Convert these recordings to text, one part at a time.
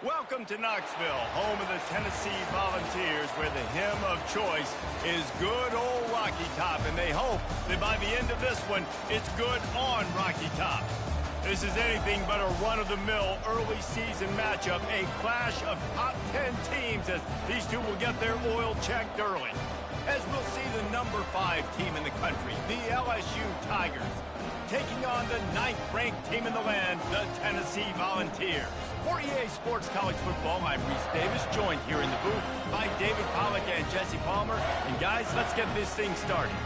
Welcome to Knoxville, home of the Tennessee Volunteers, where the hymn of choice is good old Rocky Top, and they hope that by the end of this one, it's good on Rocky Top. This is anything but a run-of-the-mill early season matchup, a clash of top 10 teams as these two will get their oil checked early. As we'll see the number 5 team in the country, the LSU Tigers, taking on the 9th-ranked team in the land, the Tennessee Volunteers. For EA Sports College Football, I'm Reese Davis, joined here in the booth by David Pollack and Jesse Palmer. And guys, let's get this thing started.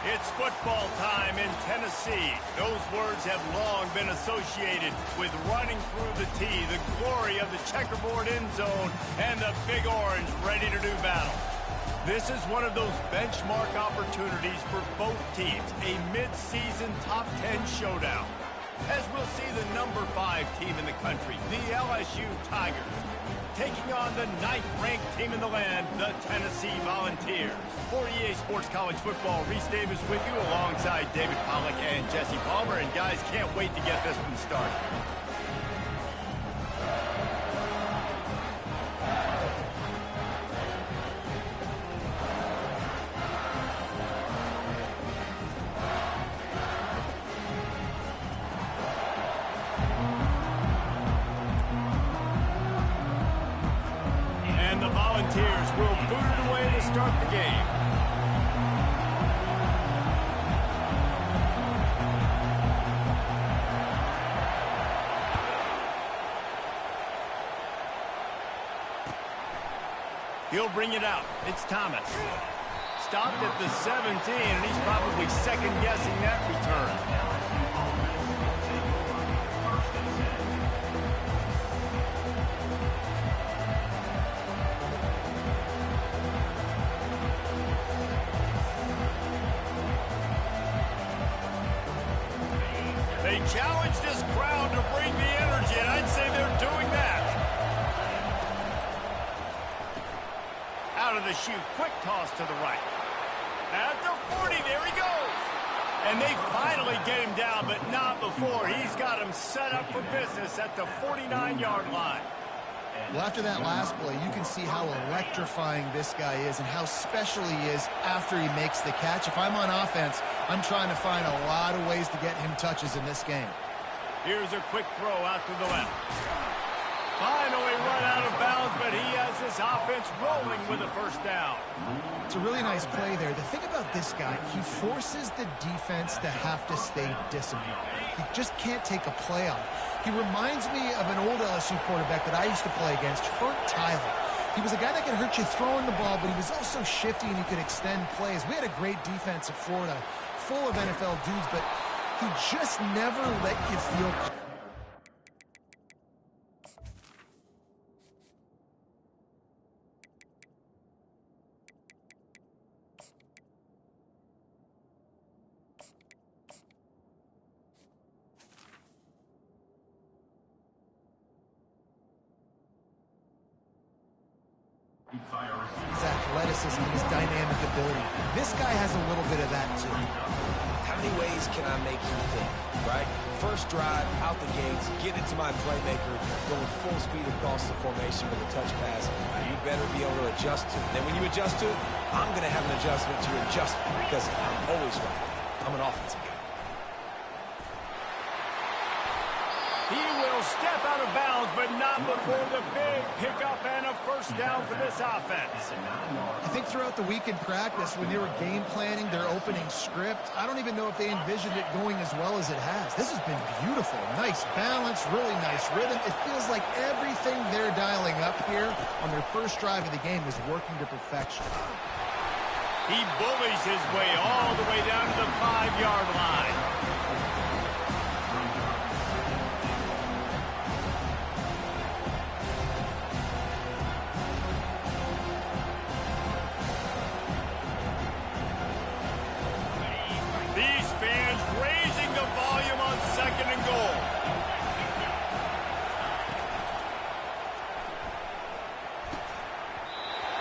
It's football time in Tennessee. Those words have long been associated with running through the tee, the glory of the checkerboard end zone, and the Big Orange ready to do battle. This is one of those benchmark opportunities for both teams, a mid-season top 10 showdown. As we'll see the number 5 team in the country, the LSU Tigers, taking on the 9th-ranked team in the land, the Tennessee Volunteers. For EA Sports College Football, Reese Davis with you alongside David Pollack and Jesse Palmer. And guys, can't wait to get this one started. And the Volunteers will boot it away to start the game. He'll bring it out. It's Thomas. Stopped at the 17, and he's probably second-guessing that return. They challenge this crowd to bring the energy, and I'd say they're doing that. Out of the chute, quick toss to the right. At the 40, there he goes. And they finally get him down, but not before. He's got him set up for business at the 49-yard line. Well, after that last play, you can see how electrifying this guy is and how special he is after he makes the catch. If I'm on offense, I'm trying to find a lot of ways to get him touches in this game. Here's a quick throw out to the left. Finally run out of bounds, but he has this offense rolling with a first down. It's a really nice play there. The thing about this guy, he forces the defense to have to stay disciplined. He just can't take a play on. He reminds me of an old LSU quarterback that I used to play against, Hurt Tyler. He was a guy that could hurt you throwing the ball, but he was also shifty and he could extend plays. We had a great defense at Florida, full of NFL dudes, but he just never let you feel... His athleticism, his dynamic ability. This guy has a little bit of that, too. How many ways can can I make you think, right? First drive, out the gates, get it to my playmaker, going full speed across the formation with a touch pass. You better be able to adjust to it. Then when you adjust to it, I'm going to have an adjustment to adjust because I'm always right. I'm an offensive guy. He will step out of bounds, but not before the big pickup and a first down for this offense. I think throughout the week in practice, when they were game planning their opening script, I don't even know if they envisioned it going as well as it has. This has been beautiful. Nice balance, really nice rhythm. It feels like everything they're dialing up here on their first drive of the game is working to perfection. He bullies his way all the way down to the 5-yard line. These fans raising the volume on 2nd and goal.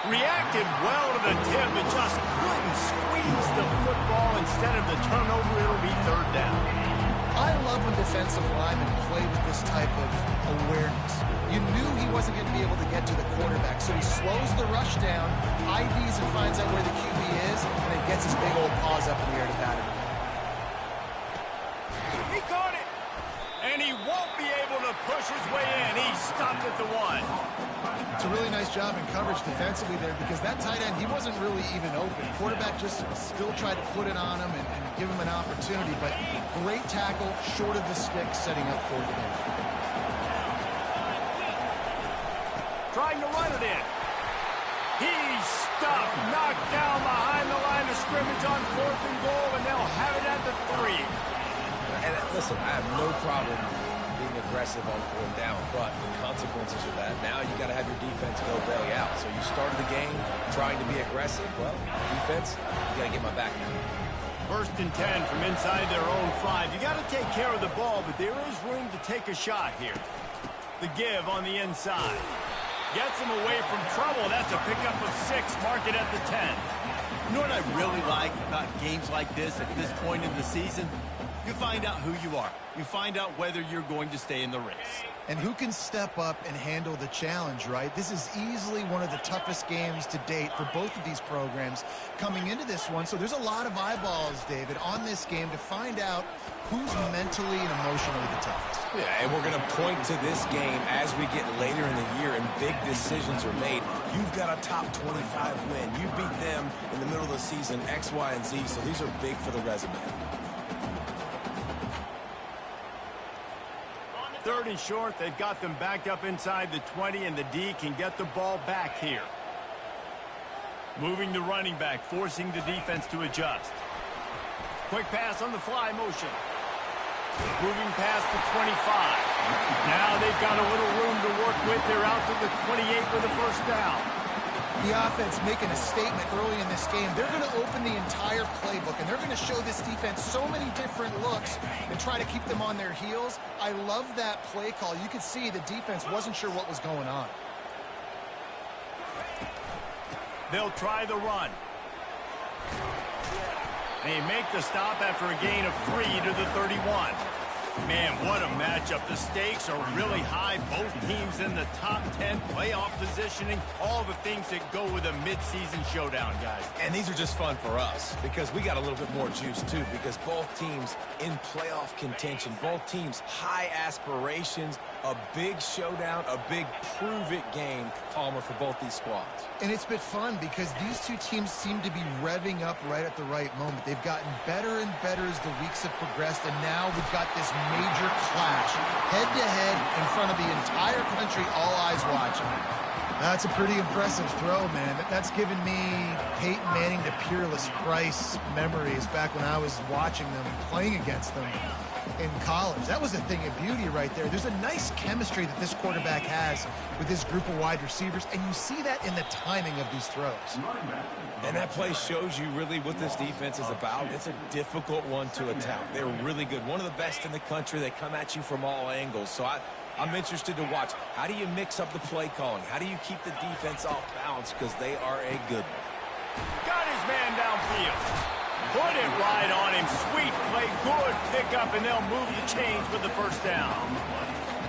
Reacted well to the tip, but just couldn't squeeze the football. Instead of the turnover, it'll be 3rd down. I love when defensive linemen play with this type of awareness. You knew he wasn't going to be able to get to the quarterback, so he slows the rush down, IDs and finds out where the QB is, and then gets his big old paws up in the air to bat it. He caught it, and he won't be able to push his way in. He stopped at the 1. It's a really nice job in coverage defensively there because that tight end, he wasn't really even open. Quarterback just still tried to put it on him and give him an opportunity, but great tackle, short of the stick, setting up 4th down. Trying to run it in. He's stuffed, knocked down behind the line of scrimmage on 4th and goal, and they'll have it at the 3. And listen, I have no problem being aggressive on 4th down, but the consequences of that, now you got to have your defense go bail you out. So you started the game trying to be aggressive. Well, defense, you got to get my back now. 1st and 10 from inside their own 5. You got to take care of the ball, but there is room to take a shot here. The give on the inside. Gets him away from trouble. That's a pickup of 6. Mark it at the 10. You know what I really like about games like this at this point in the season? You find out who you are. You find out whether you're going to stay in the race. And who can step up and handle the challenge, right? This is easily one of the toughest games to date for both of these programs coming into this one. So there's a lot of eyeballs, David, on this game to find out who's mentally and emotionally the toughest. Yeah, and we're going to point to this game as we get later in the year and big decisions are made. You've got a top 25 win. You beat them in the middle of the season, X, Y, and Z. So these are big for the resume. 3rd and short. They've got them backed up inside the 20, and the D can get the ball back here. Moving the running back, forcing the defense to adjust. Quick pass on the fly motion. Moving past the 25. Now they've got a little room to work with. They're out to the 28 with a 1st down. The offense making a statement early in this game. They're going to open the entire playbook, and they're going to show this defense so many different looks and try to keep them on their heels. I love that play call. You could see the defense wasn't sure what was going on. They'll try the run. They make the stop after a gain of 3 to the 31. Man, what a matchup. The stakes are really high. Both teams in the top 10, playoff positioning, all the things that go with a midseason showdown, guys. And these are just fun for us because we got a little bit more juice, too, because both teams in playoff contention, both teams high aspirations, a big showdown, a big prove-it game, Palmer, for both these squads. And it's been fun because these two teams seem to be revving up right at the right moment. They've gotten better and better as the weeks have progressed, and now we've got this major clash, head-to-head in front of the entire country, all eyes watching. That's a pretty impressive throw, man. That's given me Peyton Manning to Peerless Price memories back when I was watching them, playing against them in college. That was a thing of beauty right there. There's a nice chemistry that this quarterback has with this group of wide receivers, and you see that in the timing of these throws. And that play shows you really what this defense is about. It's a difficult one to attack. They're really good. One of the best in the country. They come at you from all angles. So I'm interested to watch. How do you mix up the play calling? How do you keep the defense off balance? Because they are a good one. Got his man downfield. Put it right on him. Sweet play, good pickup, and they'll move the chains with the first down.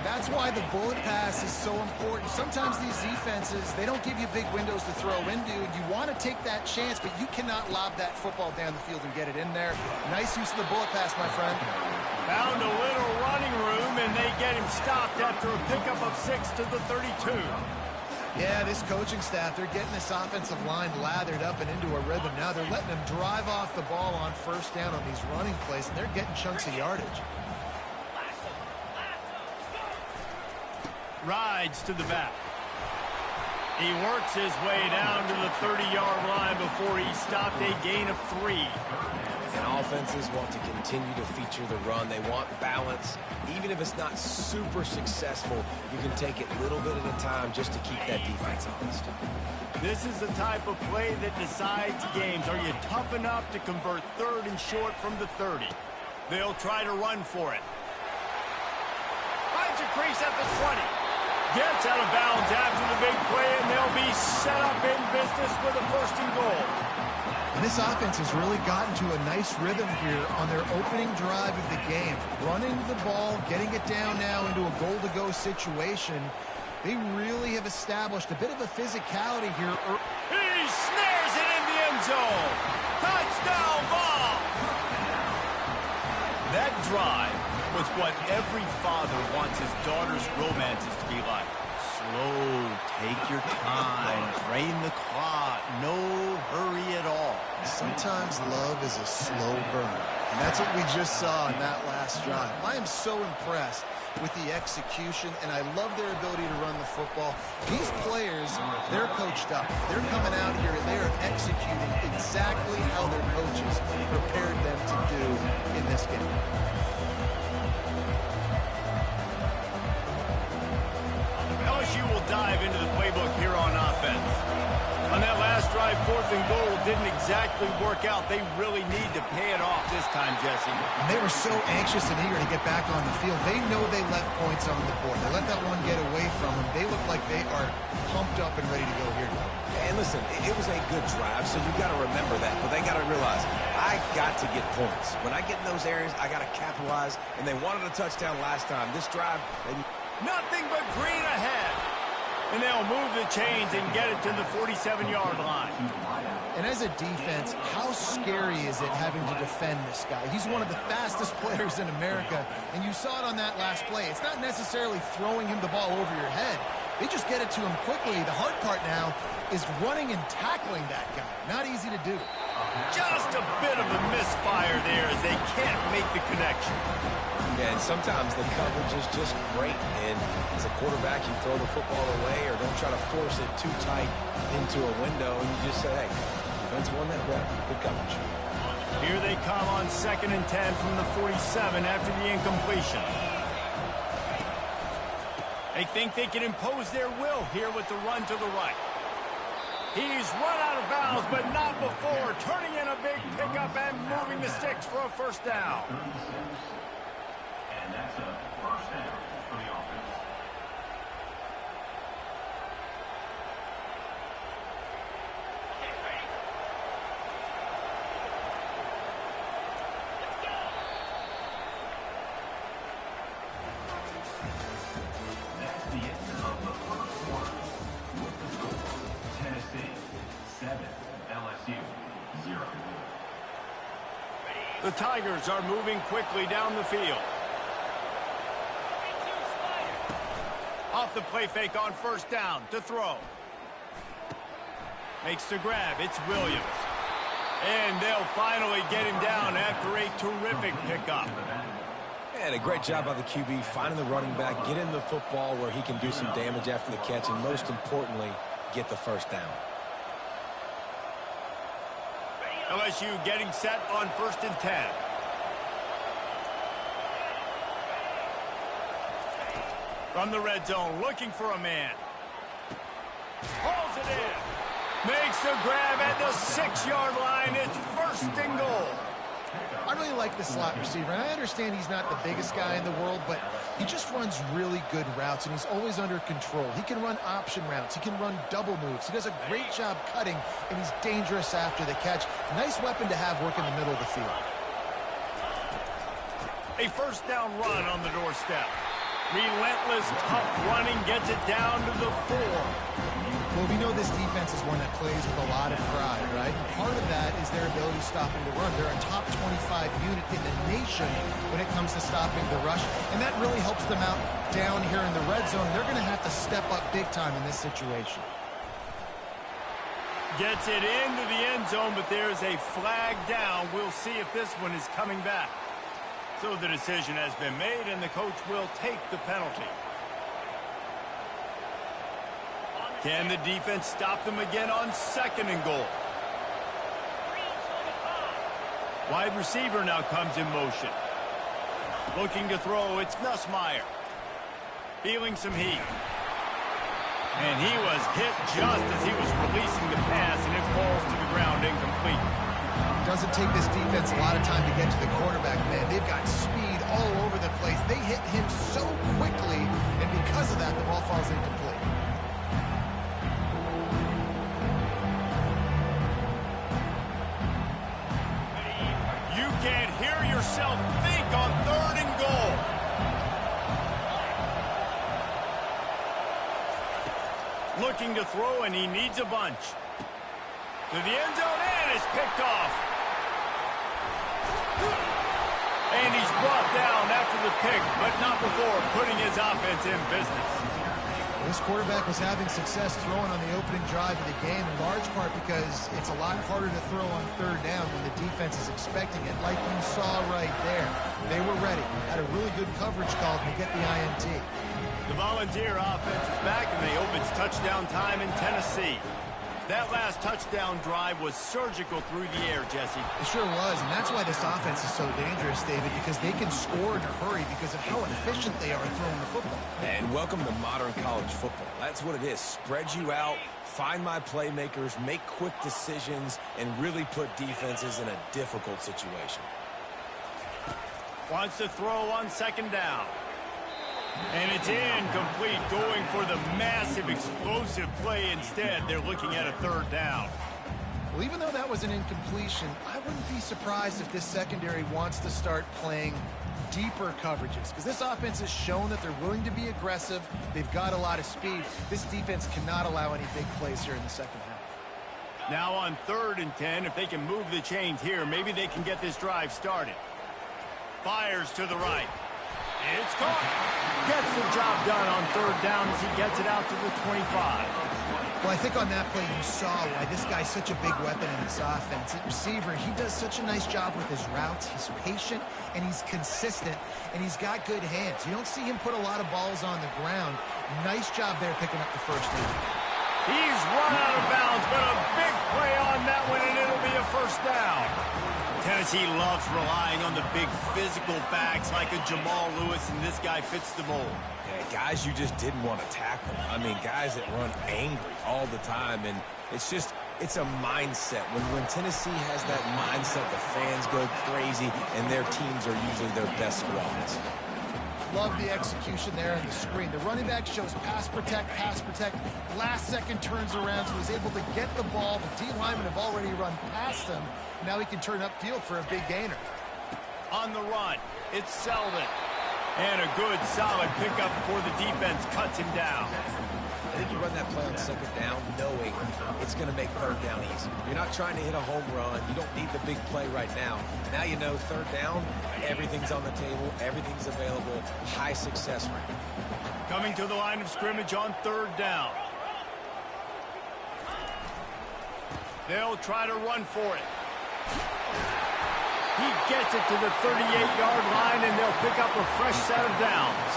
That's why the bullet pass is so important. Sometimes these defenses, they don't give you big windows to throw into, and you want to take that chance, but you cannot lob that football down the field and get it in there. Nice use of the bullet pass, my friend. Found a little running room, and they get him stopped after a pickup of 6 to the 32. Yeah, this coaching staff, they're getting this offensive line lathered up and into a rhythm now. They're letting them drive off the ball on first down on these running plays, and they're getting chunks of yardage. Rides to the back. He works his way down to the 30-yard line before he stopped a gain of 3. And offenses want to continue to feature the run. They want balance. Even if it's not super successful, you can take it little bit at a time just to keep that defense honest. This is the type of play that decides games. Are you tough enough to convert 3rd and short from the 30? They'll try to run for it. Finds a crease at the 20. Gets out of bounds after the big play, and they'll be set up in business with a 1st and goal. And this offense has really gotten to a nice rhythm here on their opening drive of the game. Running the ball, getting it down now into a goal-to-go situation. They really have established a bit of a physicality here. He snares it in the end zone. Touchdown ball. That drive was what every father wants his daughter's romances to be like. Slow, take your time, drain the clock, no hurry at all. Sometimes love is a slow burn, and that's what we just saw in that last drive. I am so impressed with the execution, and I love their ability to run the football. These players, they're coached up. They're coming out here, and they are executing exactly how their coaches prepared them to do in this game. LSU will dive into the playbook here on offense. On that last drive, 4th and goal didn't exactly work out. They really need to pay it off this time, Jesse. And they were so anxious and eager to get back on the field. They know they left points on the board. They let that one get away from them. They look like they are pumped up and ready to go here. And listen, it was a good drive, so you got to remember that. But they got to realize, I got to get points. When I get in those areas, I got to capitalize. And they wanted a touchdown last time. This drive, nothing but green ahead. And they'll move the chains and get it to the 47-yard line. And as a defense, how scary is it having to defend this guy? He's one of the fastest players in America, and you saw it on that last play. It's not necessarily throwing him the ball over your head. They just get it to him quickly. The hard part now is running and tackling that guy. Not easy to do. Just a bit of a misfire there as they can't make the connection. Yeah, and sometimes the coverage is just great. And as a quarterback, you throw the football away or don't try to force it too tight into a window. And you just say, hey, defense won that rep. Good coverage. Here they come on 2nd and 10 from the 47 after the incompletion. They think they can impose their will here with the run to the right. He's run out of bounds, but not before. Turning in a big pickup and moving the sticks for a 1st down. And that's a 1st down for the offense. That's the end of the 1st quarter. With the score, Tennessee 7, LSU 0. The Tigers are moving quickly down the field. Off the play fake on 1st down to throw. Makes the grab. It's Williams. And they'll finally get him down after a terrific pickup. And a great job by the QB finding the running back, get him the football where he can do some damage after the catch, and most importantly, get the 1st down. LSU getting set on 1st and 10. From the red zone, looking for a man. Hauls it in. Makes the grab at the 6-yard line. It's 1st and goal. I really like the slot receiver, and I understand he's not the biggest guy in the world, but he just runs really good routes, and he's always under control. He can run option routes. He can run double moves. He does a great job cutting, and he's dangerous after the catch. Nice weapon to have work in the middle of the field. A first down run on the doorstep. Relentless, tough running gets it down to the 4. Well, we know this defense is one that plays with a lot of pride, right? Part of that is their ability stopping the run. They're a top 25 unit in the nation when it comes to stopping the rush, and that really helps them out down here in the red zone. They're going to have to step up big time in this situation. Gets it into the end zone, but there's a flag down. We'll see if this one is coming back. So the decision has been made, and the coach will take the penalty. Can the defense stop them again on 2nd and goal? Wide receiver now comes in motion. Looking to throw, it's Nussmeier. Feeling some heat. And he was hit just as he was releasing the pass, and it falls to the ground incomplete. Doesn't take this defense a lot of time to get to the quarterback, man. They've got speed all over the place. They hit him so quickly, and because of that, the ball falls incomplete. You can't hear yourself think on 3rd and goal. Looking to throw, and he needs a bunch. To the end zone, and it's picked off. And he's brought down after the pick, but not before putting his offense in business. This quarterback was having success throwing on the opening drive of the game, in large part because it's a lot harder to throw on 3rd down when the defense is expecting it, like you saw right there. They were ready, had a really good coverage call to get the INT. The Volunteer offense is back, and they hope it's touchdown time in Tennessee. That last touchdown drive was surgical through the air, Jesse. It sure was, and that's why this offense is so dangerous, David, because they can score in a hurry because of how efficient they are throwing the football. And welcome to modern college football. That's what it is. Spread you out, find my playmakers, make quick decisions, and really put defenses in a difficult situation. Wants to throw on 2nd down. And it's incomplete, going for the massive, explosive play instead. They're looking at a 3rd down. Well, even though that was an incompletion, I wouldn't be surprised if this secondary wants to start playing deeper coverages, because this offense has shown that they're willing to be aggressive. They've got a lot of speed. This defense cannot allow any big plays here in the second half. Now on 3rd and 10, if they can move the chains here, maybe they can get this drive started. Fires to the right. It's caught. Gets the job done on 3rd down as he gets it out to the 25. Well, I think on that play you saw why this guy's such a big weapon in this offense. At receiver, he does such a nice job with his routes. He's patient, and he's consistent, and he's got good hands. You don't see him put a lot of balls on the ground. Nice job there picking up the first down. He's run out of bounds, but a big play on that one, and it'll be a first down. Tennessee loves relying on the big physical backs like a Jamal Lewis, and this guy fits the mold. Yeah, guys you just didn't want to tackle. I mean, guys that run angry all the time, and it's a mindset. When Tennessee has that mindset, the fans go crazy, and their teams are usually their best squads. Love the execution there on the screen. The running back shows pass protect, last second turns around, so he's able to get the ball. The D linemen have already run past him. Now he can turn upfield for a big gainer. On the run, it's Selden. And a good, solid pickup before the defense cuts him down. I think you run that play on 2nd down knowing it's going to make 3rd down easy. You're not trying to hit a home run. You don't need the big play right now. Now you know 3rd down, everything's on the table, everything's available, high success rate. Coming to the line of scrimmage on 3rd down. They'll try to run for it. He gets it to the 38-yard line, and they'll pick up a fresh set of downs.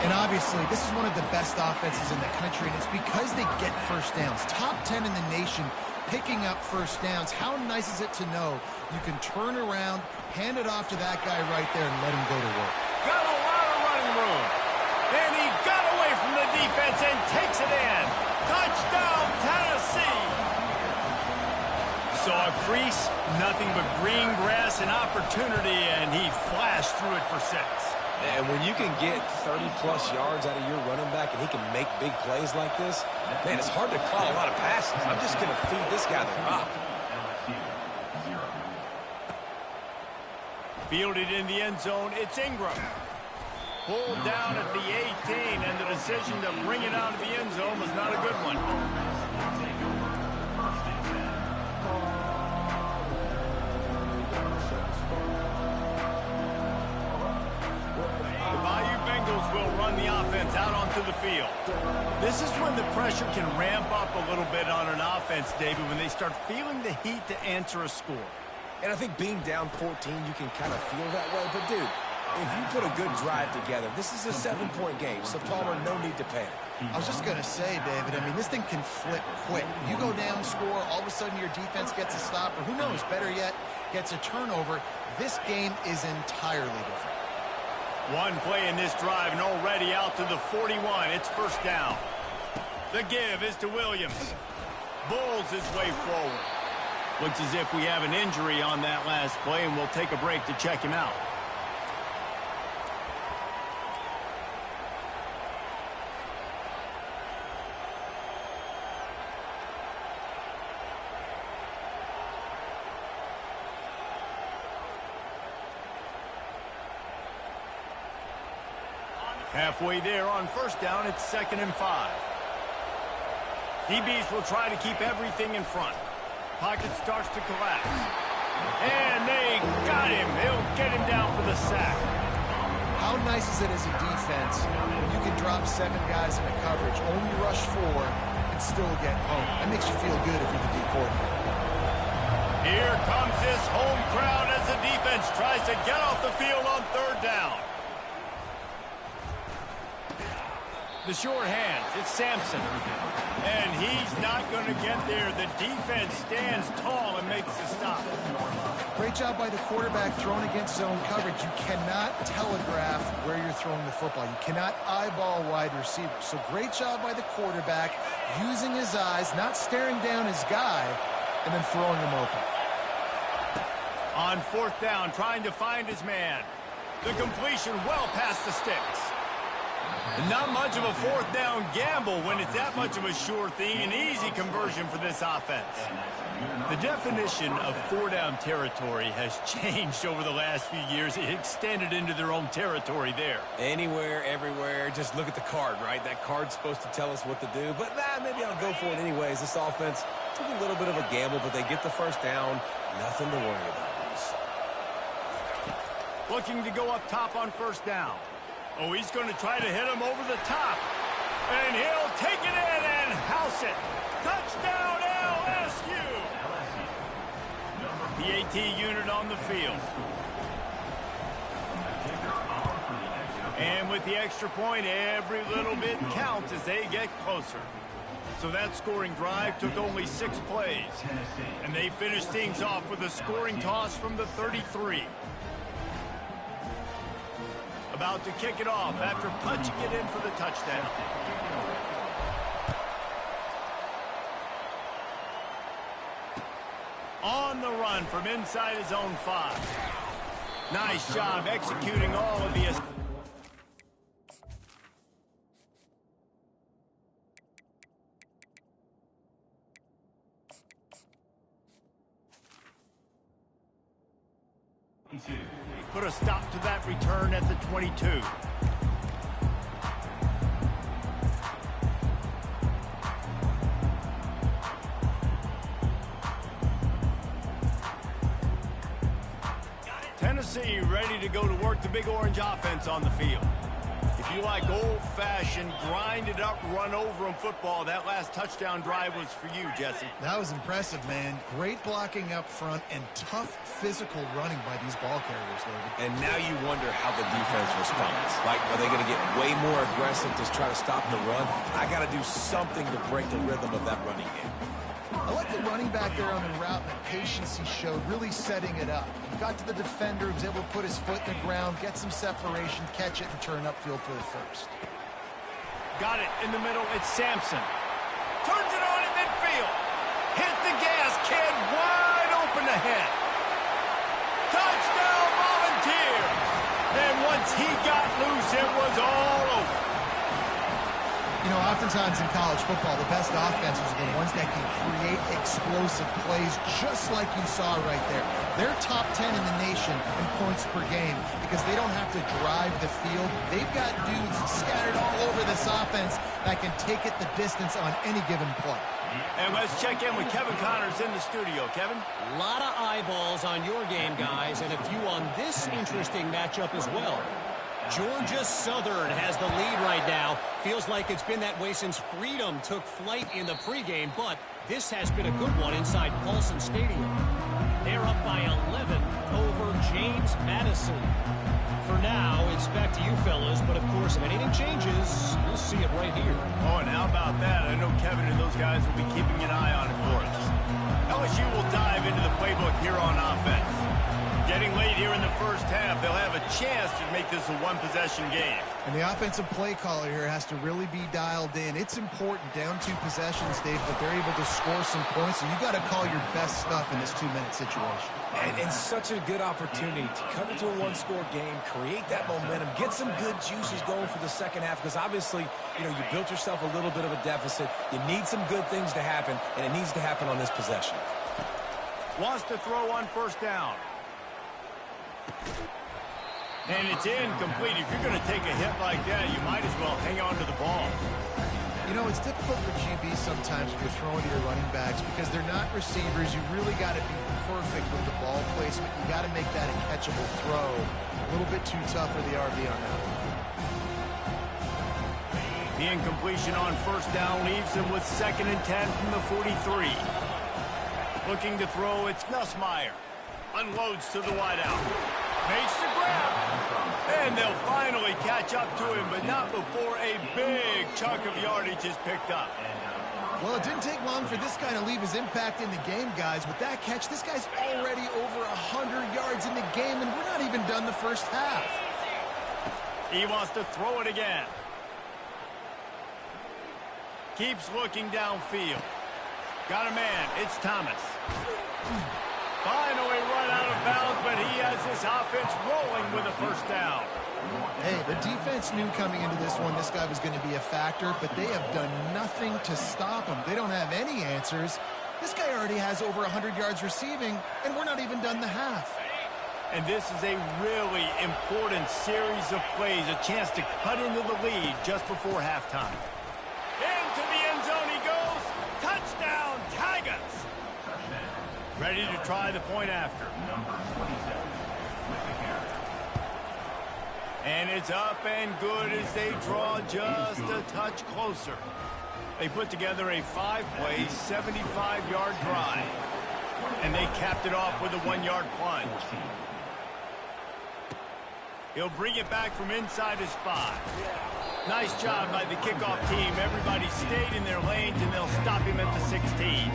And obviously, this is one of the best offenses in the country, and it's because they get first downs. Top 10 in the nation picking up first downs. How nice is it to know you can turn around, hand it off to that guy right there, and let him go to work. Got a lot of running room. And he got away from the defense and takes it in. Touchdown, Tennessee. saw a crease, nothing but green grass and opportunity, and he flashed through it for 6. And when you can get 30-plus yards out of your running back and he can make big plays like this, man, it's hard to call a lot of passes. I'm just going to feed this guy the rock. Fielded in the end zone, it's Ingram. Pulled down at the 18, and the decision to bring it out of the end zone was not a good one. The Bayou Bengals will run the offense out onto the field. This is when the pressure can ramp up a little bit on an offense, David, when they start feeling the heat to answer a score. And I think being down 14, you can kind of feel that way. But, dude, if you put a good drive together, this is a 7-point game, so Palmer, no need to panic. I was just going to say, David, I mean, this thing can flip quick. You go down, score, all of a sudden your defense gets a stop, or who knows, better yet, gets a turnover. This game is entirely different. One play in this drive, and already out to the 41. It's first down. The give is to Williams. Bulls his way forward. Looks as if we have an injury on that last play, and we'll take a break to check him out. Halfway there on first down, it's 2nd and 5. DBs will try to keep everything in front. Pocket starts to collapse. And they got him. He'll get him down for the sack. How nice is it as a defense when you can drop 7 guys in a coverage, only rush 4, and still get home? That makes you feel good if you're the D coordinator. Here comes this home crowd as the defense tries to get off the field on 3rd down. The short hands, it's Sampson. And he's not going to get there. The defense stands tall and makes the stop. Great job by the quarterback throwing against zone coverage. You cannot telegraph where you're throwing the football. You cannot eyeball wide receivers. So great job by the quarterback using his eyes, not staring down his guy, and then throwing him open. On 4th down, trying to find his man. The completion well past the sticks. Not much of a 4th down gamble when it's that much of a sure thing, an easy conversion for this offense. The definition of 4-down territory has changed over the last few years. It extended into their own territory there. Anywhere, everywhere, just look at the card, right? That card's supposed to tell us what to do, but maybe I'll go for it anyways. This offense took a little bit of a gamble, but they get the first down. Nothing to worry about, Reese. Looking to go up top on 1st down. Oh, he's going to try to hit him over the top. And he'll take it in and house it. Touchdown, LSU. The AT unit on the field. And with the extra point, every little bit counts as they get closer. So that scoring drive took only 6 plays. And they finished things off with a scoring toss from the 33. About to kick it off after punching it in for the touchdown. On the run from inside his own 5. Nice job executing all of the... Put a stop to that return at the 22. Tennessee ready to go to work the Big Orange offense on the field. If you like old-fashioned, grinded-up, run-over-'em football, that last touchdown drive was for you, Jesse. That was impressive, man. Great blocking up front and tough physical running by these ball carriers, David. And now you wonder how the defense responds. Like, are they going to get way more aggressive to try to stop the run? I got to do something to break the rhythm of that running game. I like the running back there on the route and the patience he showed, really setting it up. He got to the defender, was able to put his foot in the ground, get some separation, catch it, and turn upfield for the first. Got it in the middle. It's Sampson. Turns it on in midfield. Hit the gas, kid. Wide one ahead. Touchdown, Volunteer! And once he got loose, it was all over. You know, oftentimes in college football, the best offenses are the ones that can create explosive plays, just like you saw right there. They're top 10 in the nation in points per game because they don't have to drive the field. They've got dudes scattered all over this offense that can take it the distance on any given play. And let's check in with Kevin Connors in the studio. Kevin? A lot of eyeballs on your game, guys, and a few on this interesting matchup as well. Georgia Southern has the lead right now. Feels like it's been that way since Freedom took flight in the pregame, but this has been a good one inside Paulson Stadium. They're up by 11 over James Madison. For now, it's back to you fellas, but of course, if anything changes, we'll see it right here. Oh, and how about that? I know Kevin and those guys will be keeping an eye on it for us. LSU will dive into the playbook here on offense. Getting late here in the first half, they'll have a chance to make this a one-possession game. And the offensive play caller here has to really be dialed in. It's important, down 2 possessions, Dave, but they're able to score some points, so you got to call your best stuff in this 2-minute situation. And such a good opportunity to cut into a one-score game, create that momentum, get some good juices going for the second half, because obviously, you built yourself a little bit of a deficit. You need some good things to happen, and it needs to happen on this possession. Wants to throw on first down. And it's incomplete. If you're going to take a hit like that, you might as well hang on to the ball. You know, it's difficult for QBs sometimes when you're throwing to your running backs because they're not receivers. You really got to be perfect with the ball placement. You got to make that a catchable throw. A little bit too tough for the RB on that one. The incompletion on first down leaves him with 2nd and 10 from the 43. Looking to throw, it's Nussmeier. Unloads to the wideout. Makes the grab. And they'll finally catch up to him, but not before a big chunk of yardage is picked up. Well, it didn't take long for this guy to leave his impact in the game, guys. With that catch, this guy's already over 100 yards in the game, and we're not even done the first half. He wants to throw it again. Keeps looking downfield. Got a man. It's Thomas. Finally run out of bounds, but he has this offense rolling with a first down. Hey, the defense knew coming into this one this guy was going to be a factor, but they have done nothing to stop him. They don't have any answers. This guy already has over 100 yards receiving, and we're not even done the half. And this is a really important series of plays, a chance to cut into the lead just before halftime. Into the end zone he goes. Touchdown, Tigers. Ready to try the point after. And it's up and good as they draw just a touch closer. They put together a 5-play, 75-yard drive. And they capped it off with a 1-yard plunge. He'll bring it back from inside his 5. Nice job by the kickoff team. Everybody stayed in their lanes, and they'll stop him at the 16.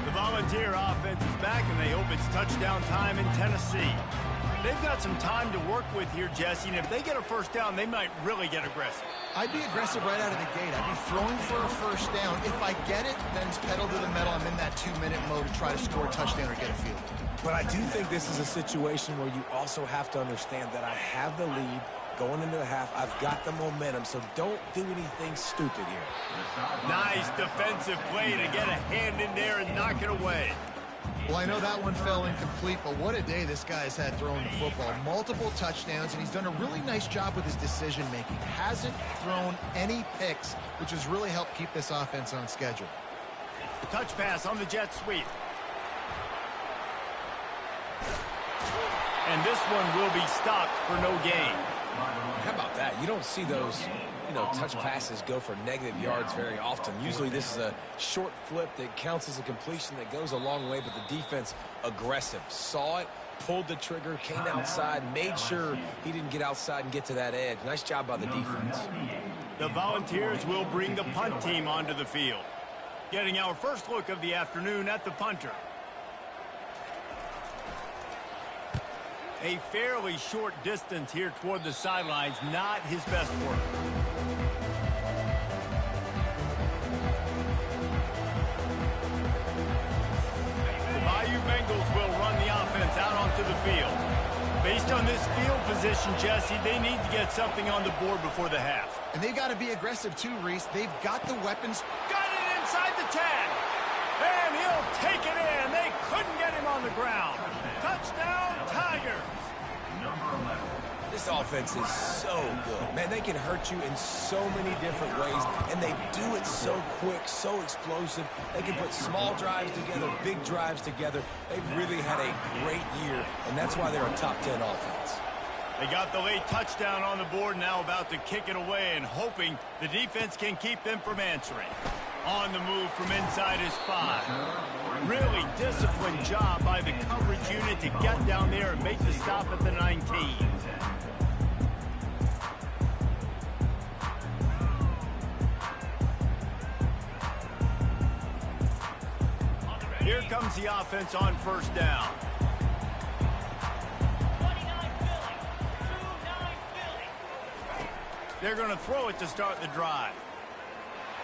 The Volunteer offense is back, and they hope it's touchdown time in Tennessee. They've got some time to work with here, Jesse, and if they get a first down, they might really get aggressive. I'd be aggressive right out of the gate. I'd be throwing for a first down. If I get it, then it's pedal to the metal. I'm in that 2-minute mode to try to score a touchdown or get a field. But I do think this is a situation where you also have to understand that I have the lead going into the half. I've got the momentum, so don't do anything stupid here. Nice defensive play to get a hand in there and knock it away. Well, I know that one fell incomplete, but what a day this guy's had throwing the football. Multiple touchdowns, and he's done a really nice job with his decision-making. Hasn't thrown any picks, which has really helped keep this offense on schedule. Touch pass on the jet sweep. And this one will be stopped for no gain. How about that? You don't see those, touch passes go for negative yards very often. Usually this is a short flip that counts as a completion that goes a long way, but the defense aggressive. Saw it, pulled the trigger, came outside, made sure he didn't get outside and get to that edge. Nice job by the defense. The Volunteers will bring the punt team onto the field. Getting our first look of the afternoon at the punter. A fairly short distance here toward the sidelines, not his best work. Eagles will run the offense out onto the field. Based on this field position, Jesse, they need to get something on the board before the half. And they've got to be aggressive too, Reese. They've got the weapons. Got it inside the 10. And he'll take it in. They couldn't get him on the ground. Touchdown, Tigers. This offense is so good. Man, they can hurt you in so many different ways, and they do it so quick, so explosive. They can put small drives together, big drives together. They've really had a great year, and that's why they're a top 10 offense. They got the late touchdown on the board, now about to kick it away and hoping the defense can keep them from answering. On the move from inside his 5. Really disciplined job by the coverage unit to get down there and make the stop at the 19. Here comes the offense on first down. They're going to throw it to start the drive.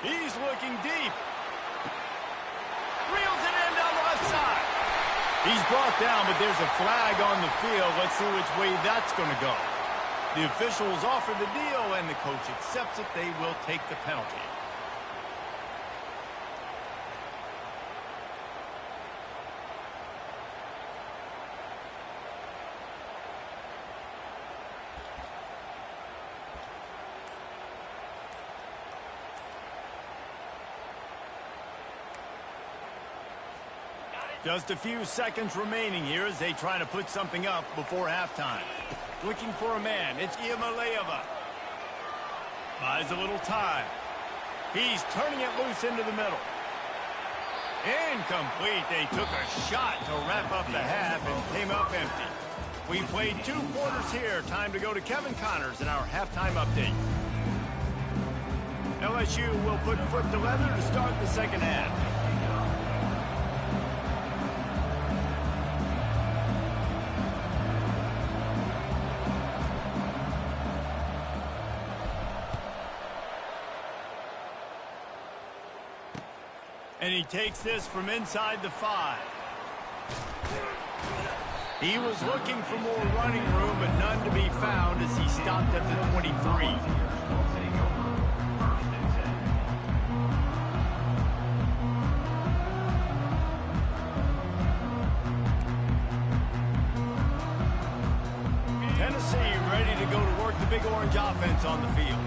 He's looking deep. Reels it in down the left side. He's brought down, but there's a flag on the field. Let's see which way that's going to go. The officials offer the deal, and the coach accepts it. They will take the penalty. Just a few seconds remaining here as they try to put something up before halftime. Looking for a man. It's Iamaleava. Buys a little time. He's turning it loose into the middle. Incomplete. They took a shot to wrap up the half and came up empty. We played 2 quarters here. Time to go to Kevin Connors in our halftime update. LSU will put foot to leather to start the second half. And he takes this from inside the 5. He was looking for more running room, but none to be found as he stopped at the 23. Tennessee ready to go to work the Big Orange offense on the field.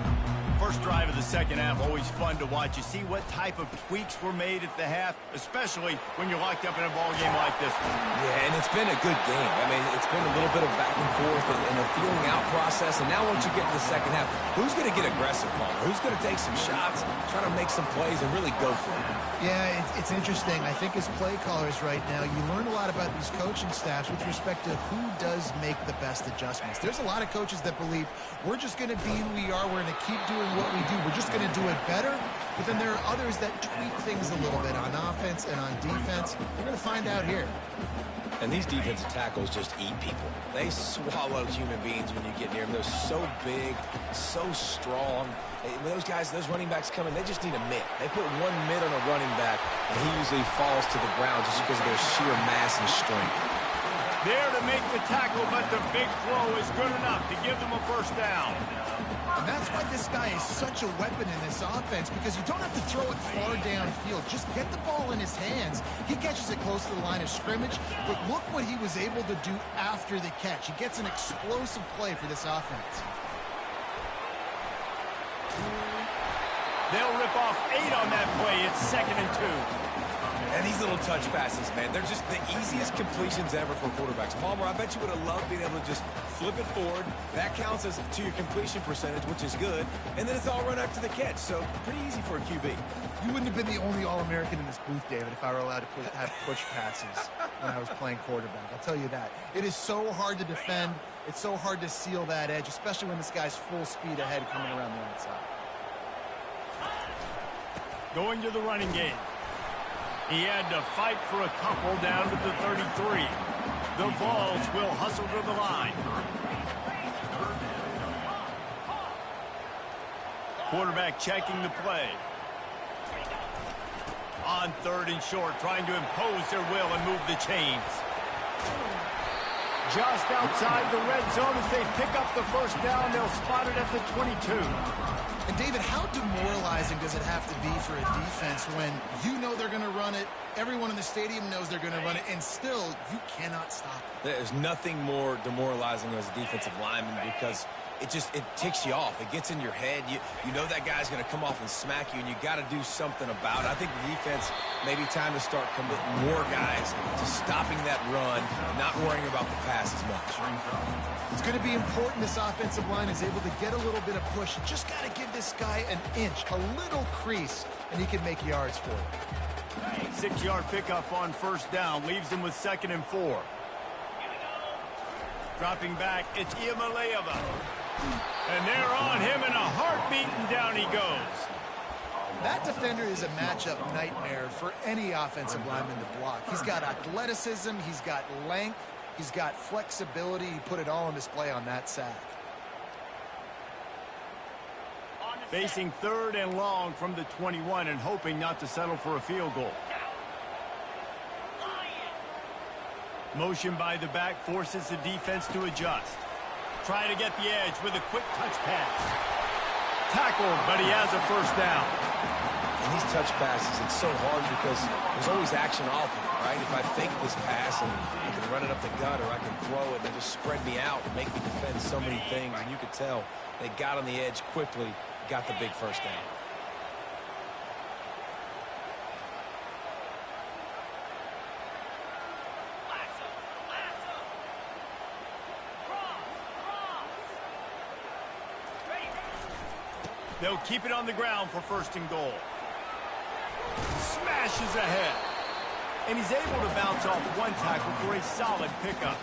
First drive of the second half, always fun to watch. You see what type of tweaks were made at the half, especially when you're locked up in a ball game like this one. Yeah, and it's been a good game. I mean, it's been a little bit of back and forth and a feeling out process. And now once you get to the second half, who's going to get aggressive, Palmer? Who's going to take some shots, try to make some plays, and really go for it? Yeah, it's interesting. I think as play callers right now, you learn a lot about these coaching staffs with respect to who does make the best adjustments. There's a lot of coaches that believe we're just going to be who we are. We're going to keep doing what we do. We're just going to do it better. But then there are others that tweak things a little bit on offense and on defense. We're going to find out here. And these defensive tackles just eat people. They swallow human beings when you get near them. They're so big, so strong. When those guys, those running backs come in, they just need a mitt. They put one mitt on a running back, and he usually falls to the ground just because of their sheer mass and strength. There to make the tackle, but the big throw is good enough to give them a first down. And that's why this guy is such a weapon in this offense, because you don't have to throw it far downfield. Just get the ball in his hands. He catches it close to the line of scrimmage, but look what he was able to do after the catch. He gets an explosive play for this offense. They'll rip off 8 on that play. It's 2nd and 2. And these little touch passes, man, they're just the easiest completions ever for quarterbacks. Palmer, I bet you would have loved being able to just flip it forward. That counts as to your completion percentage, which is good. And then it's all run after the catch. So pretty easy for a QB. You wouldn't have been the only All-American in this booth, David, if I were allowed to have push passes when I was playing quarterback. I'll tell you that. It is so hard to defend. It's so hard to seal that edge, especially when this guy's full speed ahead coming around the outside. Going to the running game. He had to fight for a couple down to the 33. The Vols will hustle to the line. Quarterback checking the play. On 3rd and short, trying to impose their will and move the chains. Just outside the red zone as they pick up the first down. They'll spot it at the 22. And David, how demoralizing does it have to be for a defense when you know they're going to run it, everyone in the stadium knows they're going to run it, and still you cannot stop it? There's nothing more demoralizing as a defensive lineman because it ticks you off. It gets in your head. You know that guy's going to come off and smack you, and you got to do something about it. I think the defense maybe time to start committing more guys to stopping that run, not worrying about the pass as much. It's going to be important this offensive line is able to get a little bit of push. You just got to give this guy an inch, a little crease, and he can make yards for it. 6-yard pickup on first down leaves them with 2nd and 4. Dropping back, it's Iamaleava. And they're on him in a heartbeat, and down he goes. That defender is a matchup nightmare for any offensive lineman to block. He's got athleticism, he's got length, he's got flexibility. He put it all on display on that sack. Facing 3rd and long from the 21 and hoping not to settle for a field goal. Motion by the back forces the defense to adjust. Trying to get the edge with a quick touch pass. Tackled, but he has a first down. And these touch passes, it's so hard because there's always action off of it, right? If I fake this pass and I can run it up the gut or I can throw it and just spread me out and make me defend so many things, and you could tell they got on the edge quickly, got the big first down. They'll keep it on the ground for 1st and goal. Smashes ahead. And he's able to bounce off one tackle for a solid pickup.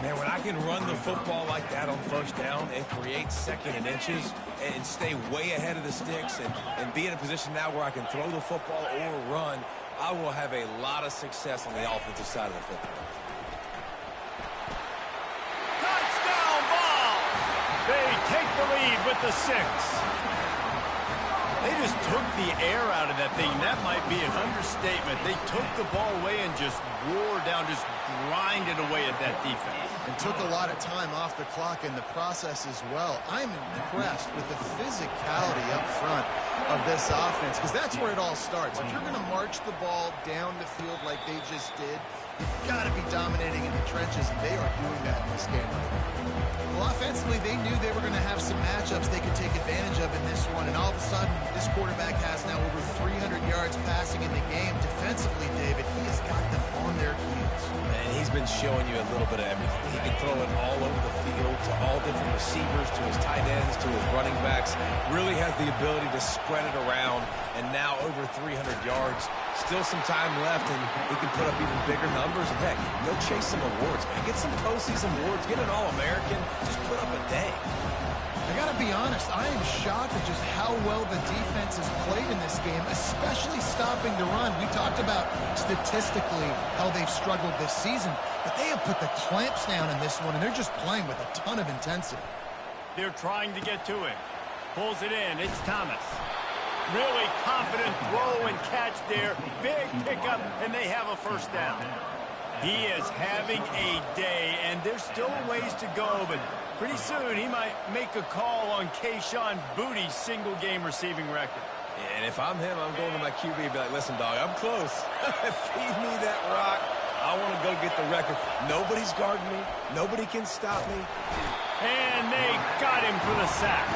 Man, when I can run the football like that on 1st down, it creates 2nd and inches and stay way ahead of the sticks and be in a position now where I can throw the football or run, I will have a lot of success on the offensive side of the football. Touchdown ball! They take the lead with the 6. They just took the air out of that thing. That might be an understatement. They took the ball away and just wore down, just grinded away at that defense. And took a lot of time off the clock in the process as well. I'm impressed with the physicality up front of this offense because that's where it all starts. If you're going to march the ball down the field like they just did, you've got to be dominating in the trenches, and they are doing that in this game. Well, offensively, they knew they were going to have some matchups they could take advantage of in this one, and all of a sudden, this quarterback has now over 300 yards passing in the game. Defensively, David, he has got them on their heels. Man, he's been showing you a little bit of everything. He can throw it all over the field to all different receivers, to his tight ends, to his running backs. Really has the ability to spread it around, and now over 300 yards. Still some time left, and he can put up even bigger numbers. And heck, go chase some awards, man. Get some postseason awards. Get an All-American. Just put up a day. I got to be honest, I am shocked at just how well the defense has played in this game, especially stopping the run. We talked about statistically how they've struggled this season, but they have put the clamps down in this one, and they're just playing with a ton of intensity. They're trying to get to him. Pulls it in. It's Thomas. Really confident throw and catch there. Big pickup, and they have a first down. He is having a day, and there's still a ways to go, but pretty soon he might make a call on Kayshon Boutte's single-game receiving record. Yeah, and if I'm him, I'm going to my QB and be like, listen, dog, I'm close. Feed me that rock. I want to go get the record. Nobody's guarding me. Nobody can stop me. And they got him for the sack.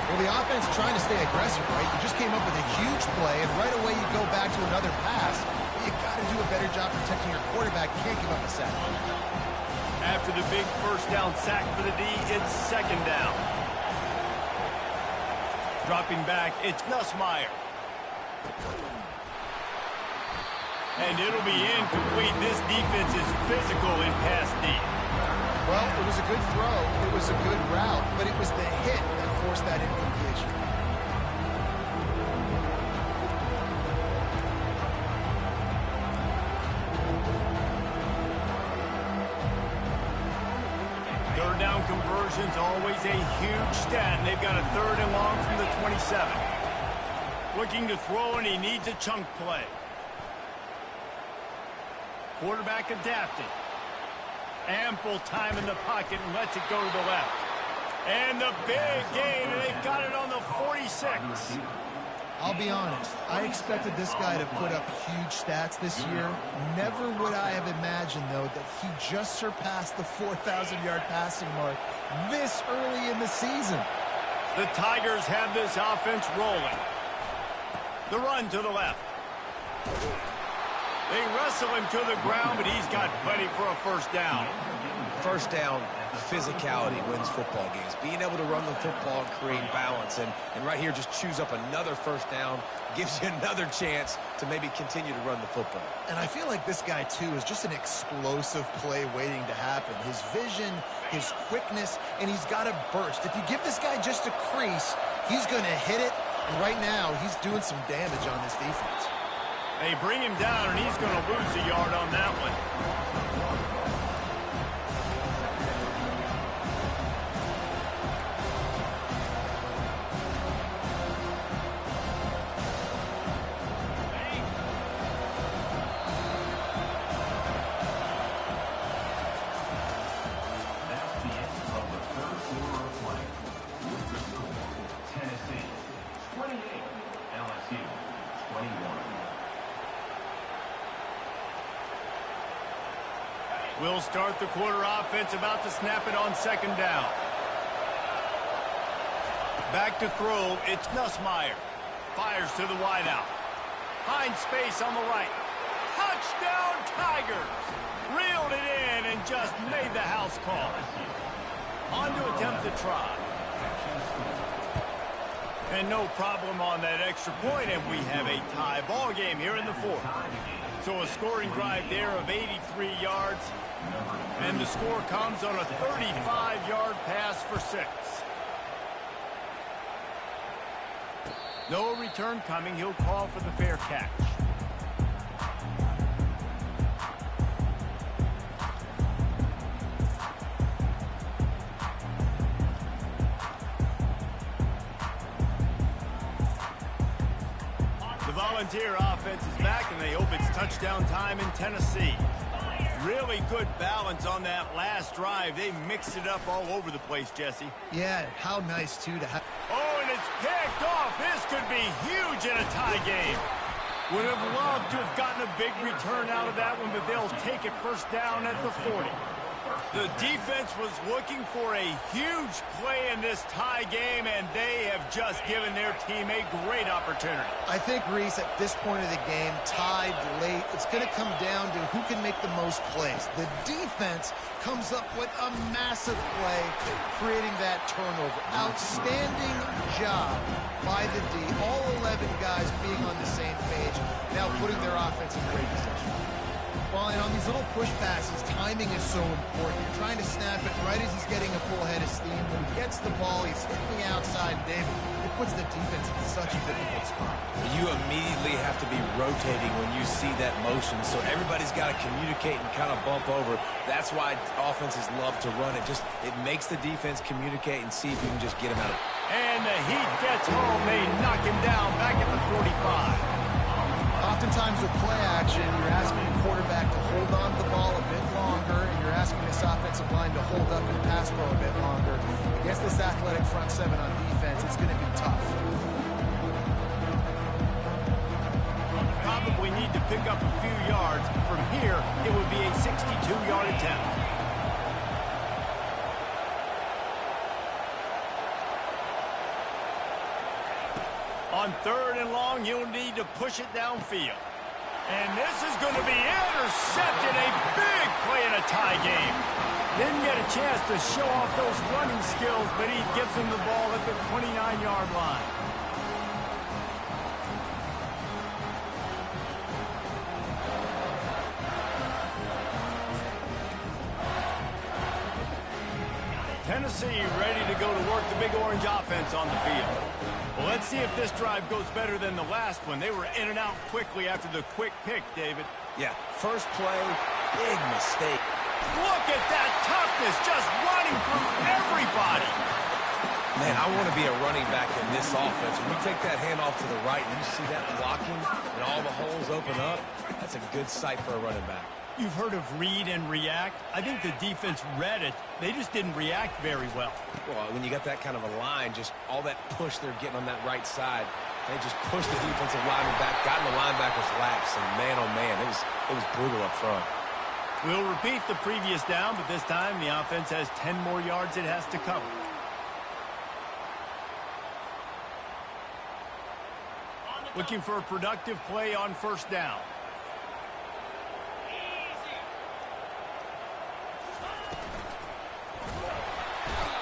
Well, the offense trying to stay aggressive, right? You just came up with a huge play, and right away you go back to another pass. You got to do a better job protecting your quarterback. You can't give up a sack. After the big first down sack for the D, it's 2nd down. Dropping back, it's Nussmeier. And it'll be incomplete. This defense is physical in pass D. Well, it was a good throw. It was a good route, but it was the hit that forced that incompletion. Third down conversion's always a huge stat, and they've got a 3rd and long from the 27. Looking to throw, and he needs a chunk play. Quarterback adapting. Ample time in the pocket and lets it go to the left. And the big gain, and they've got it on the 46. I'll be honest, I expected this guy to put up huge stats this year. Never would I have imagined, though, that he just surpassed the 4,000-yard passing mark this early in the season. The Tigers have this offense rolling. The run to the left. They wrestle him to the ground, but he's got plenty for a first down. First down, physicality wins football games. Being able to run the football and create balance. And right here, just choose up another first down. Gives you another chance to maybe continue to run the football. And I feel like this guy, too, is just an explosive play waiting to happen. His vision, his quickness, and he's got a burst. If you give this guy just a crease, he's going to hit it. And right now, he's doing some damage on this defense. They bring him down, and he's going to lose a yard on that one. We'll start the quarter offense, about to snap it on second down. Back to throw, it's Nussmeier. Fires to the wideout. Finds space on the right. Touchdown Tigers! Reeled it in and just made the house call. On to attempt to try. And no problem on that extra point, and we have a tie ball game here in the fourth. So a scoring drive there of 83 yards. And the score comes on a 35-yard pass for 6. No return coming. He'll call for the fair catch. The Volunteer offense is back, and they hope it's touchdown time in Tennessee. Really good balance on that last drive. They mixed it up all over the place, Jesse. Yeah, how nice, too, to have... Oh, and it's picked off. This could be huge in a tie game. Would have loved to have gotten a big return out of that one, but they'll take it first down at the 40. The defense was looking for a huge play in this tie game, and they have just given their team a great opportunity. I think, Reese, at this point of the game, tied late, it's going to come down to who can make the most plays. The defense comes up with a massive play, creating that turnover. Outstanding job by the D. All 11 guys being on the same page, now putting their offense in great position. Well, and on these little push passes, timing is so important. You're trying to snap it right as he's getting a full head of steam. When he gets the ball, he's hitting the outside, and David, it puts the defense in such a difficult spot. You immediately have to be rotating when you see that motion, so everybody's got to communicate and kind of bump over. That's why offenses love to run it. It makes the defense communicate and see if you can just get him out of it. And the Heat gets home. They knock him down back at the 45. Oftentimes with play action, you're asking the quarterback to hold on to the ball a bit longer, and you're asking this offensive line to hold up and pass pro a bit longer. Against this athletic front seven on defense, it's going to be tough. Probably need to pick up a few yards. From here, it would be a 62-yard attempt. On third and long, you'll need to push it downfield. And this is going to be intercepted. A big play in a tie game. Didn't get a chance to show off those running skills, but he gives him the ball at the 29-yard line. Tennessee ready to go to work the Big Orange offense on the field. Well, let's see if this drive goes better than the last one. They were in and out quickly after the quick pick, David. Yeah, first play, big mistake. Look at that toughness, just running through everybody. Man, I want to be a running back in this offense. When you take that handoff to the right and you see that blocking and all the holes open up, that's a good sight for a running back. You've heard of read and react. I think the defense read it. They just didn't react very well. Well, when you got that kind of a line, just all that push they're getting on that right side, they just pushed the defensive lineman back, got in the linebacker's laps, and man, oh man, it was brutal up front. We'll repeat the previous down, but this time the offense has 10 more yards it has to cover. Looking for a productive play on first down.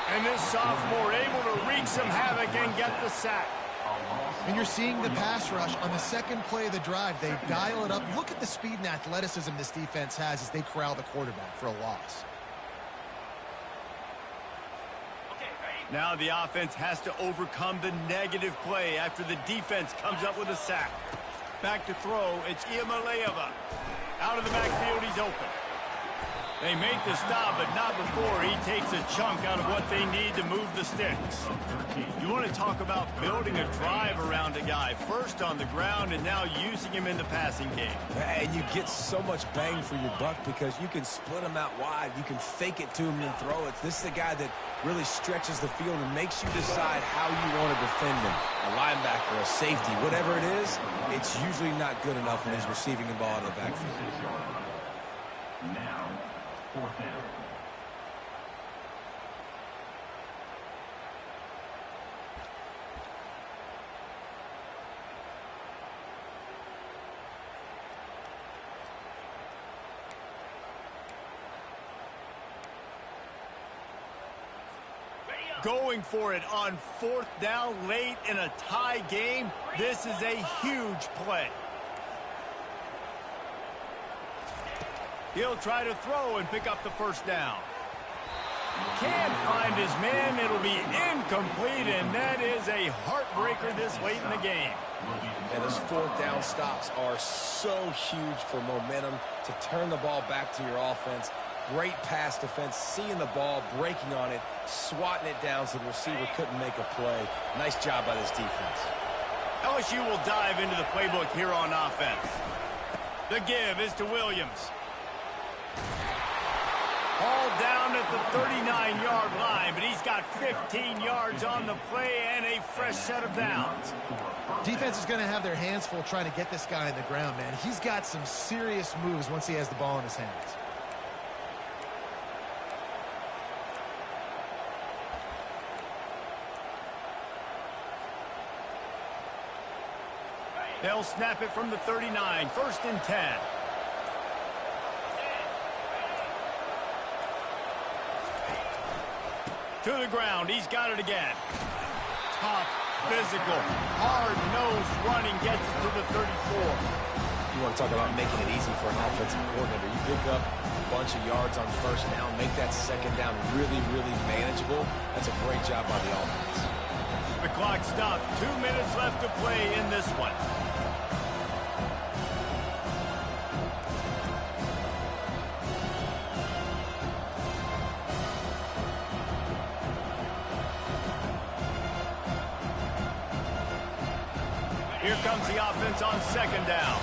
And this sophomore able to wreak some havoc and get the sack. And you're seeing the pass rush on the second play of the drive. They dial it up. Look at the speed and athleticism this defense has as they corral the quarterback for a loss. Now the offense has to overcome the negative play after the defense comes up with a sack. Back to throw, it's Iamaleava. Out of the backfield, he's open. They make the stop, but not before he takes a chunk out of what they need to move the sticks. You want to talk about building a drive around a guy, first on the ground and now using him in the passing game. And you get so much bang for your buck because you can split him out wide. You can fake it to him and throw it. This is the guy that really stretches the field and makes you decide how you want to defend him. A linebacker, a safety, whatever it is, it's usually not good enough when he's receiving the ball out of the backfield. Now, fourth down. Going for it on fourth down late in a tie game. This is a huge play. He'll try to throw and pick up the first down. Can't find his man. It'll be incomplete, and that is a heartbreaker this late in the game. And those fourth down stops are so huge for momentum to turn the ball back to your offense. Great pass defense, seeing the ball, breaking on it, swatting it down so the receiver couldn't make a play. Nice job by this defense. LSU will dive into the playbook here on offense. The give is to Williams. Hauled down at the 39-yard line, but he's got 15 yards on the play and a fresh set of downs. Defense is going to have their hands full trying to get this guy on the ground, man. He's got some serious moves once he has the ball in his hands. They'll snap it from the 39, first and 10. To the ground, he's got it again. Tough, physical, hard-nosed running gets it to the 34. You want to talk about making it easy for an offensive coordinator. You pick up a bunch of yards on first down, make that second down really, really manageable. That's a great job by the offense. The clock stopped. 2 minutes left to play in this one. Here comes the offense on second down.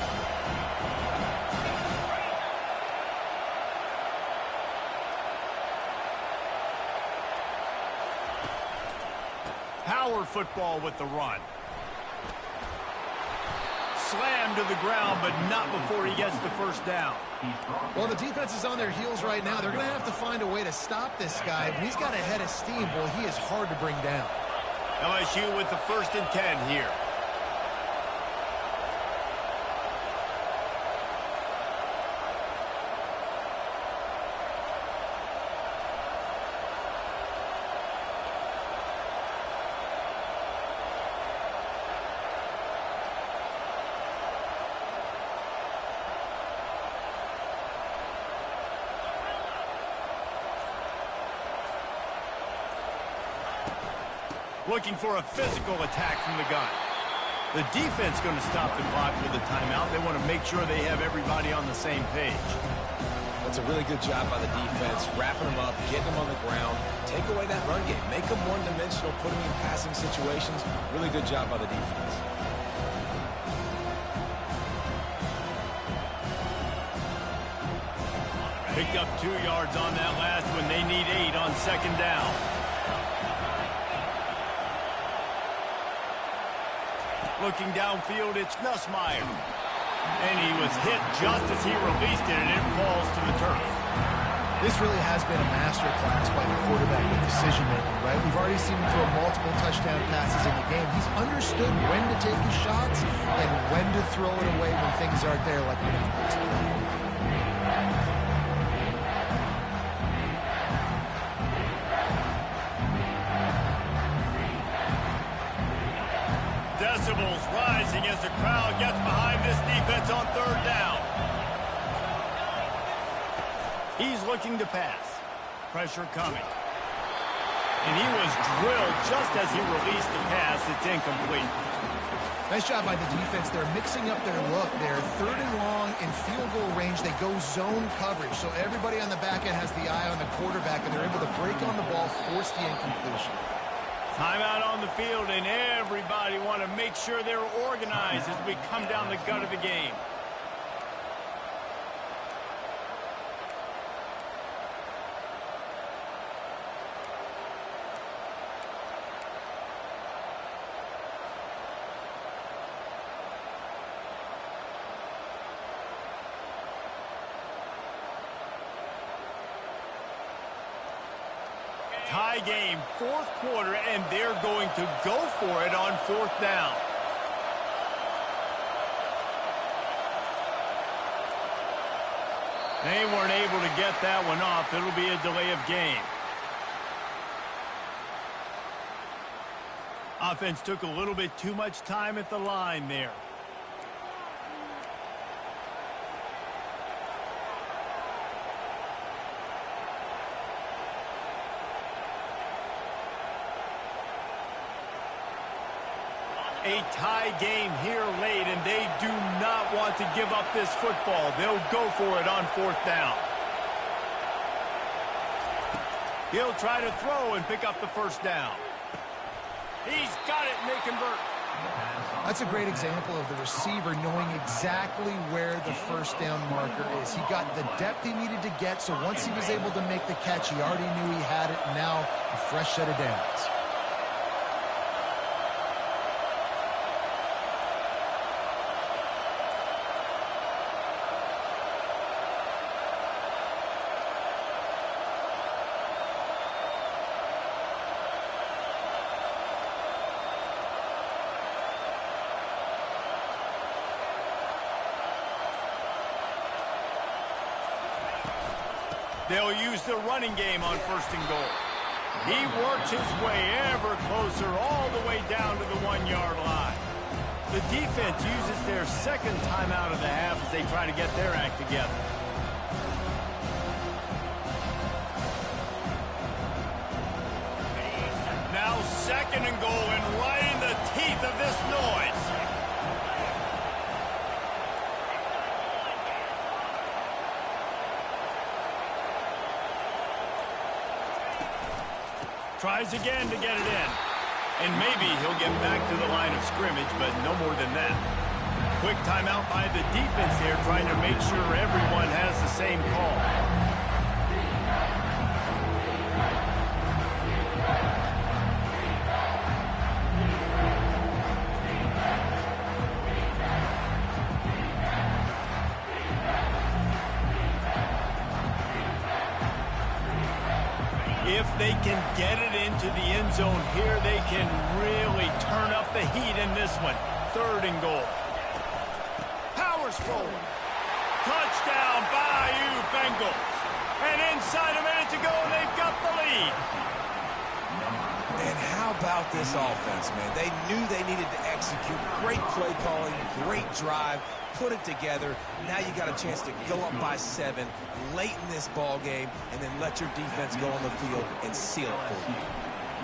Power football with the run. Slammed to the ground, but not before he gets the first down. Well, the defense is on their heels right now. They're going to have to find a way to stop this guy. When he's got a head of steam, well, he is hard to bring down. LSU with the first and 10 here. Looking for a physical attack from the gun. The defense going to stop the clock with a timeout. They want to make sure they have everybody on the same page. That's a really good job by the defense, wrapping them up, getting them on the ground, take away that run game, make them one-dimensional, put them in passing situations. Really good job by the defense. Picked up 2 yards on that last one. They need 8 on second down. Looking downfield, it's Nussmeier. And he was hit just as he released it, and it falls to the turf. This really has been a master class by the quarterback with decision-making, right? We've already seen him throw multiple touchdown passes in the game. He's understood when to take his shots and when to throw it away when things aren't there, like on that next play. Decibels rising as the crowd gets behind this defense on third down. He's looking to pass. Pressure coming. And he was drilled just as he released the pass. It's incomplete. Nice job by the defense. They're mixing up their look. They're third and long in field goal range. They go zone coverage. So everybody on the back end has the eye on the quarterback, and they're able to break on the ball, force the incompletion. Timeout on the field, and everybody want to make sure they're organized as we come down the gut of the game. Tie game, fourth quarter, and they're going to go for it on fourth down. They weren't able to get that one off. It'll be a delay of game. Offense took a little bit too much time at the line there. A tie game here late, and they do not want to give up this football. They'll go for it on fourth down. He'll try to throw and pick up the first down. He's got it, and they convert. That's a great example of the receiver knowing exactly where the first down marker is. He got the depth he needed to get, so once he was able to make the catch, he already knew he had it, and now a fresh set of downs. They'll use the running game on first and goal. He works his way ever closer all the way down to the 1-yard line. The defense uses their second timeout of the half as they try to get their act together. Now second and goal, and right in the teeth of this noise. Tries again to get it in. And maybe he'll get back to the line of scrimmage, but no more than that. Quick timeout by the defense here, trying to make sure everyone has the same call. If they can get it into the end zone here, they can really turn up the heat in this one. Third and goal. Powers forward. Touchdown, Bayou Bengals. And inside a minute to go, they've got the lead. And how about this offense, man? They knew they needed to execute. Great play calling, great drive, put it together. Now you got a chance to go up by 7 late in this ball game and then let your defense go on the field and seal it for you.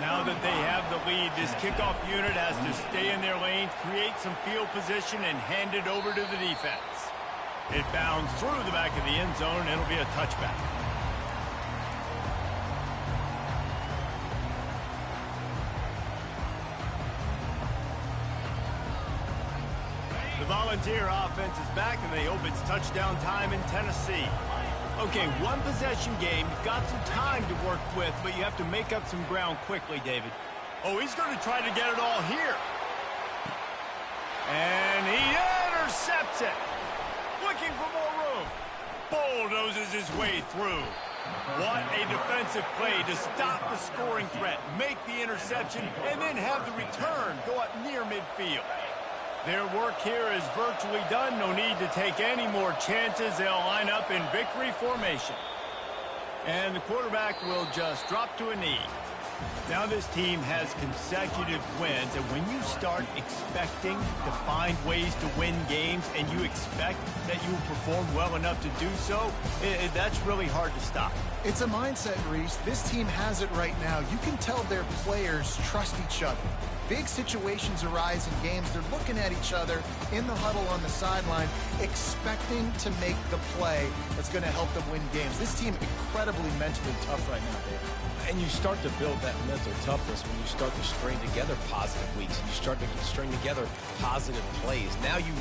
Now that they have the lead, this kickoff unit has to stay in their lane, create some field position, and hand it over to the defense. It bounds through the back of the end zone, and it'll be a touchback. The Volunteer offense is back, and they hope it's touchdown time in Tennessee. Okay, one possession game. You've got some time to work with, but you have to make up some ground quickly, David. Oh, he's going to try to get it all here. And he intercepts it. Looking for more room. Bulldozes his way through. What a defensive play to stop the scoring threat, make the interception, and then have the return go up near midfield. Their work here is virtually done. No need to take any more chances. They'll line up in victory formation. And the quarterback will just drop to a knee. Now this team has consecutive wins, and when you start expecting to find ways to win games and you expect that you will perform well enough to do so, that's really hard to stop. It's a mindset, Reese. This team has it right now. You can tell their players trust each other. Big situations arise in games. They're looking at each other in the huddle on the sideline, expecting to make the play that's going to help them win games. This team incredibly mentally tough right now, Dave. And you start to build that mental toughness when you start to string together positive weeks. You string together positive plays. Now you